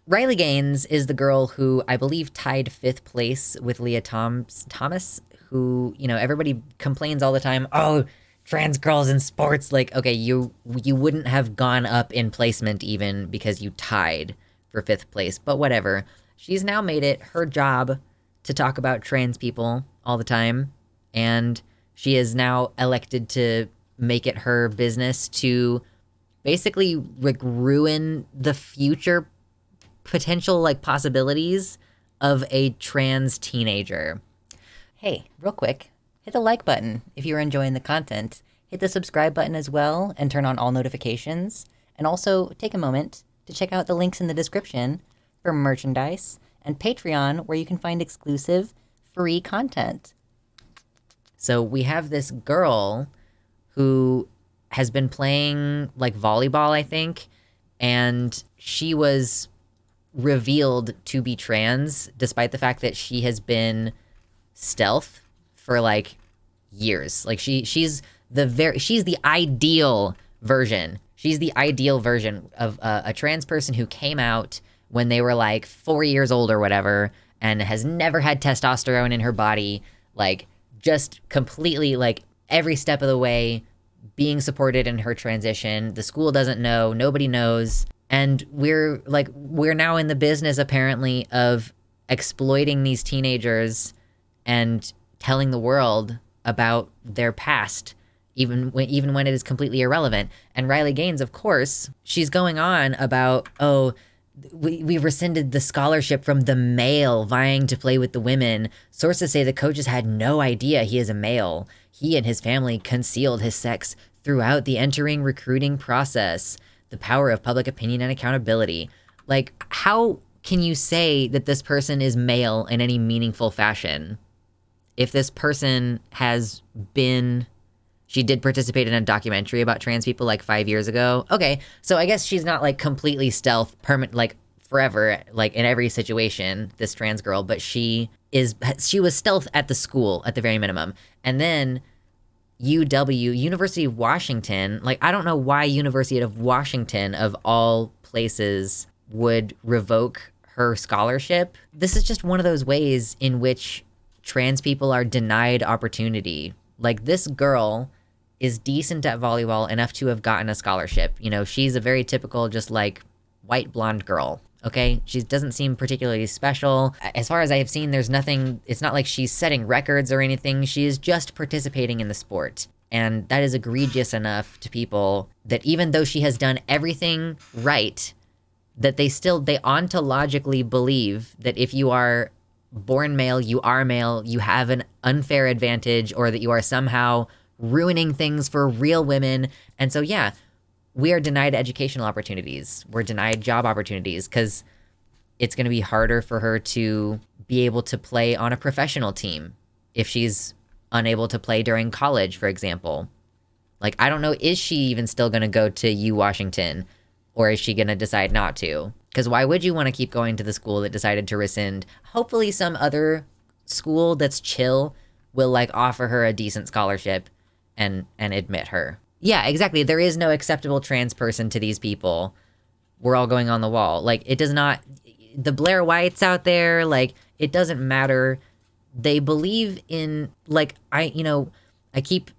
Riley Gaines is the girl who I believe tied 5th place with Leah Thomas, who, everybody complains all the time, oh, trans girls in sports. Like, okay, you wouldn't have gone up in placement even because you tied for 5th place, but whatever. She's now made it her job to talk about trans people all the time, and she is now elected to make it her business to basically like ruin the future potential like possibilities of a trans teenager. Hey, real quick, hit the like button if you're enjoying the content. Hit the subscribe button as well and turn on all notifications. And also take a moment to check out the links in the description for merchandise and Patreon, where you can find exclusive free content. So we have this girl who has been playing like volleyball, I think, and she was revealed to be trans despite the fact that she has been stealth for like years. Like she's the ideal version. She's the ideal version of a trans person who came out when they were like 4 years old or whatever, and has never had testosterone in her body, like just completely like every step of the way being supported in her transition. The school doesn't know, nobody knows. And we're now in the business apparently of exploiting these teenagers and telling the world about their past, even when it is completely irrelevant. And Riley Gaines, of course, she's going on about, oh, we rescinded the scholarship from the male vying to play with the women. Sources say the coaches had no idea he is a male. He and his family concealed his sex throughout the entering recruiting process. The power of public opinion and accountability. Like, how can you say that this person is male in any meaningful fashion? If this person has been, she did participate in a documentary about trans people like 5 years ago. Okay, so I guess she's not like completely stealth, like forever, like in every situation, this trans girl, but she was stealth at the school at the very minimum. And then University of Washington, like I don't know why University of Washington of all places would revoke her scholarship. This is just one of those ways in which trans people are denied opportunity. Like this girl is decent at volleyball enough to have gotten a scholarship. She's a very typical just like white blonde girl. Okay, she doesn't seem particularly special. As far as I have seen, there's nothing, it's not like she's setting records or anything. She is just participating in the sport. And that is egregious enough to people that even though she has done everything right, that they ontologically believe that if you are born male, you are male, you have an unfair advantage, or that you are somehow ruining things for real women. And so, yeah, we are denied educational opportunities. We're denied job opportunities because it's going to be harder for her to be able to play on a professional team if she's unable to play during college, for example. Like, I don't know, is she even still going to go to U Washington, or is she going to decide not to? Because why would you want to keep going to the school that decided to rescind? Hopefully some other school that's chill will like offer her a decent scholarship and admit her. Yeah, exactly. There is no acceptable trans person to these people. We're all going on the wall. Like, it does not, the Blair Whites out there, like, it doesn't matter. They believe in, like, I keep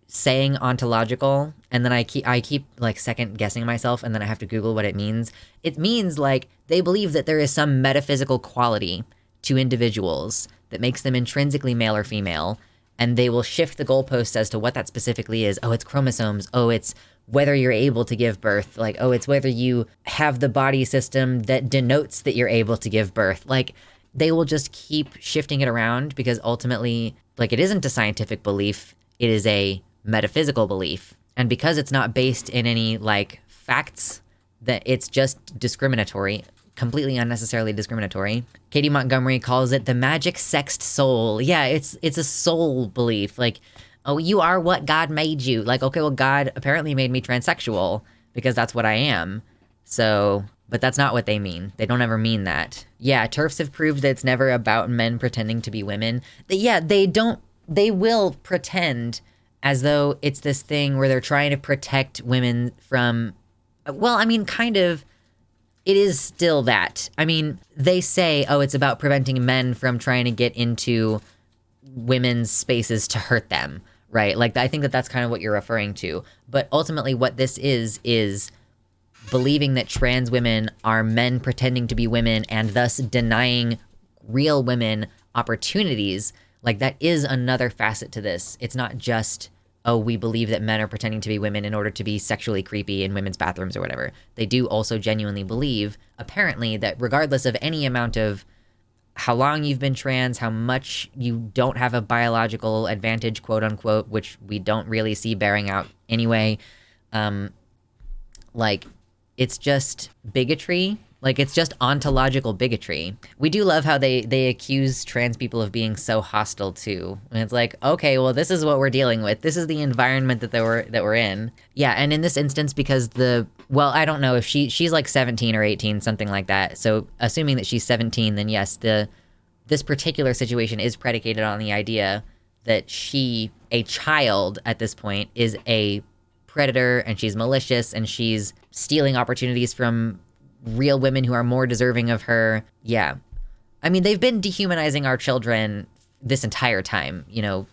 saying ontological, and then I keep like second guessing myself, and then I have to Google what it means. It means like they believe that there is some metaphysical quality to individuals that makes them intrinsically male or female, and they will shift the goalposts as to what that specifically is. Oh, it's chromosomes. Oh, it's whether you're able to give birth. Like, oh, it's whether you have the body system that denotes that you're able to give birth. Like, they will just keep shifting it around because ultimately, like, it isn't a scientific belief. It is a metaphysical belief. And because it's not based in any, like, facts, that it's just discriminatory, completely unnecessarily discriminatory. Katie Montgomery calls it the magic sexed soul. Yeah, it's a soul belief. Like, oh, you are what God made you. Like, okay, well, God apparently made me transsexual because that's what I am. So, but that's not what they mean. They don't ever mean that. Yeah, TERFs have proved that it's never about men pretending to be women. They will pretend as though it's this thing where they're trying to protect women from, well, I mean, kind of, it is still that. I mean, they say, oh, it's about preventing men from trying to get into women's spaces to hurt them, right? Like, I think that that's kind of what you're referring to. But ultimately what this is believing that trans women are men pretending to be women and thus denying real women opportunities. Like, that is another facet to this. It's not just, oh, we believe that men are pretending to be women in order to be sexually creepy in women's bathrooms or whatever. They do also genuinely believe, apparently, that regardless of any amount of how long you've been trans, how much you don't have a biological advantage, quote unquote, which we don't really see bearing out anyway, like, it's just bigotry. Like, it's just ontological bigotry. We do love how they accuse trans people of being so hostile too. And it's like, okay, well, this is what we're dealing with. This is the environment that we're in. Yeah, and in this instance, because I don't know if she's like 17 or 18, something like that. So assuming that she's 17, then yes, this particular situation is predicated on the idea that she, a child at this point, is a predator and she's malicious and she's stealing opportunities from real women who are more deserving of her. Yeah. I mean, they've been dehumanizing our children this entire time. You know,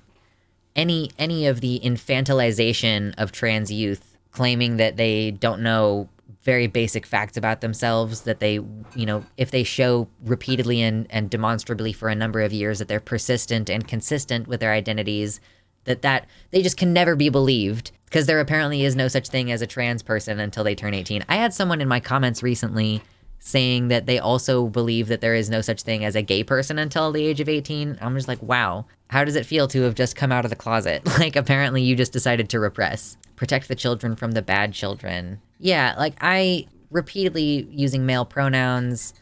any of the infantilization of trans youth, claiming that they don't know very basic facts about themselves, that they, you know, if they show repeatedly and demonstrably for a number of years that they're persistent and consistent with their identities, that they just can never be believed, because there apparently is no such thing as a trans person until they turn 18. I had someone in my comments recently saying that they also believe that there is no such thing as a gay person until the age of 18. I'm just like, wow, how does it feel to have just come out of the closet? Like, apparently you just decided to repress. Protect the children from the bad children. Yeah, like, I repeatedly using male pronouns,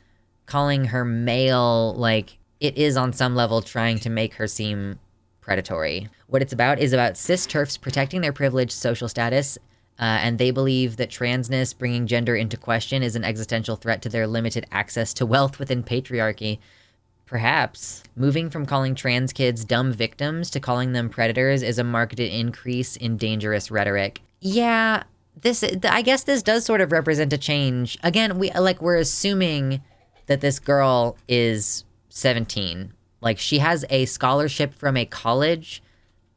calling her male, like, it is on some level trying to make her seem predatory. What it's about is about cis TERFs protecting their privileged social status, and they believe that transness, bringing gender into question, is an existential threat to their limited access to wealth within patriarchy. Perhaps moving from calling trans kids dumb victims to calling them predators is a marked increase in dangerous rhetoric. Yeah, I guess this does sort of represent a change. Again, we're assuming that this girl is 17. Like, she has a scholarship from a college,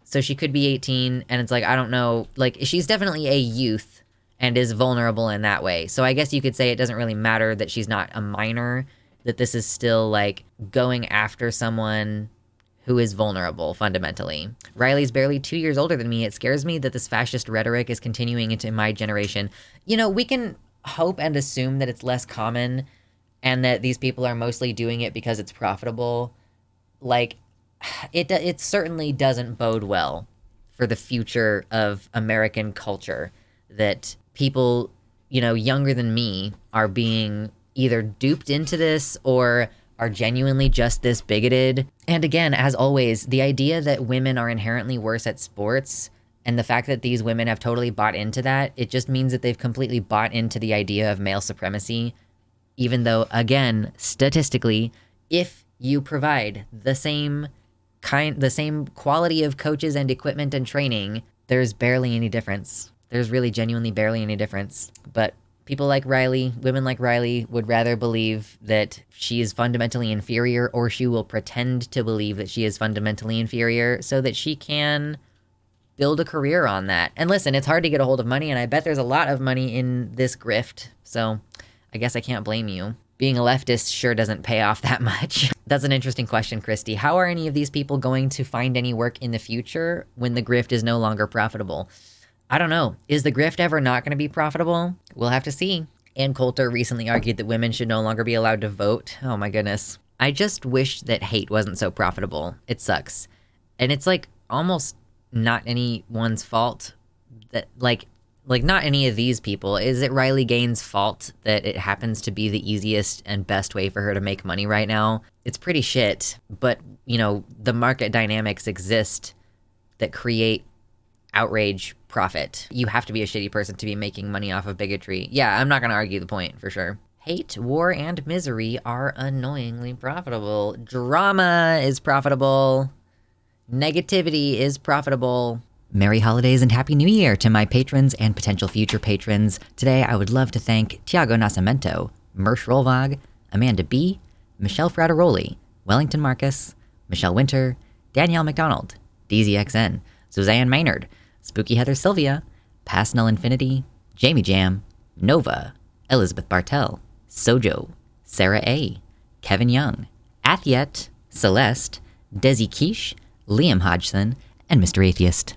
so she could be 18, and it's like, I don't know, like, she's definitely a youth and is vulnerable in that way. So I guess you could say it doesn't really matter that she's not a minor, that this is still, like, going after someone who is vulnerable, fundamentally. Riley's barely 2 years older than me. It scares me that this fascist rhetoric is continuing into my generation. You know, we can hope and assume that it's less common and that these people are mostly doing it because it's profitable. Like, it certainly doesn't bode well for the future of American culture that people, you know, younger than me are being either duped into this or are genuinely just this bigoted. And again, as always, the idea that women are inherently worse at sports and the fact that these women have totally bought into that, it just means that they've completely bought into the idea of male supremacy, even though, again, statistically, if you provide the same quality of coaches and equipment and training, there's barely any difference. There's really genuinely barely any difference. But people like Riley, women like Riley, would rather believe that she is fundamentally inferior, or she will pretend to believe that she is fundamentally inferior so that she can build a career on that. And listen, it's hard to get a hold of money, and I bet there's a lot of money in this grift. So I guess I can't blame you. Being a leftist sure doesn't pay off that much. That's an interesting question, Christy. How are any of these people going to find any work in the future when the grift is no longer profitable? I don't know. Is the grift ever not going to be profitable? We'll have to see. Ann Coulter recently argued that women should no longer be allowed to vote. Oh my goodness. I just wish that hate wasn't so profitable. It sucks. And it's like almost not anyone's fault that like not any of these people. Is it Riley Gaines' fault that it happens to be the easiest and best way for her to make money right now? It's pretty shit, but, you know, the market dynamics exist that create outrage profit. You have to be a shitty person to be making money off of bigotry. Yeah, I'm not going to argue the point, for sure. Hate, war, and misery are annoyingly profitable. Drama is profitable. Negativity is profitable. Merry holidays and Happy New Year to my patrons and potential future patrons. Today, I would love to thank Tiago Nascimento, Mersh Rolvog, Amanda B., Michelle Frateroli, Wellington Marcus, Michelle Winter, Danielle McDonald, DZXN, Suzanne Maynard, Spooky Heather Sylvia, Past Null Infinity, Jamie Jam, Nova, Elizabeth Bartell, Sojo, Sarah A., Kevin Young, Athiet, Celeste, Desi Quiche, Liam Hodgson, and Mr. Atheist.